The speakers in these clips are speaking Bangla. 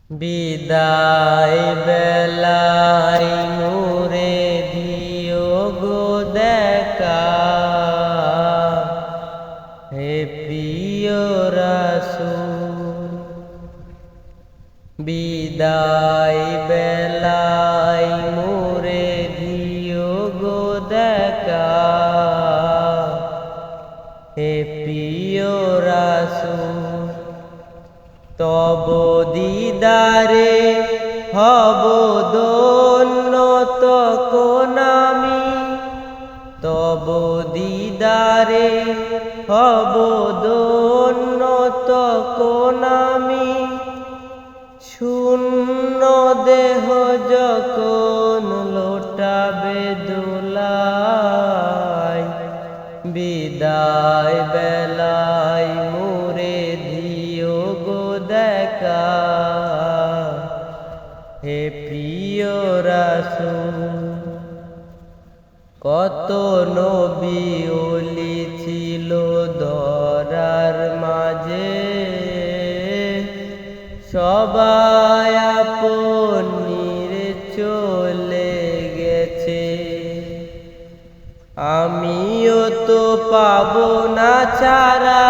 বিদায় বেলায় মোরে দিও গো দেখা, হে প্রিয় রাসূল। বিদায় বেলায় মোরে দিও গো দেখা, হে প্রিয় রাসূল। তব দিদারে হব ধন্য তখন আমি, তব দিদারে হব ধন্য তখন আমি। শূন্য দেহ যখন লোটাবে দোলায়, বিদায় বেলায় মোরে দিও গো দেখা, হে প্রিয় রাসূল। কত নবী ওলি ছিল ধরার মাঝে, সবাই আপন নিরে চলে গেছে। আমিও তো পাবো না ছাড়া,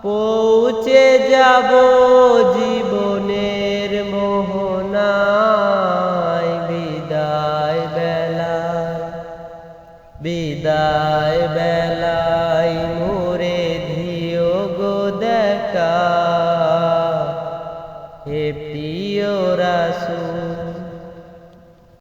পৌঁছে যাব জীবনের মোহনায়। বিদায় বেলা, বিদায় বেলা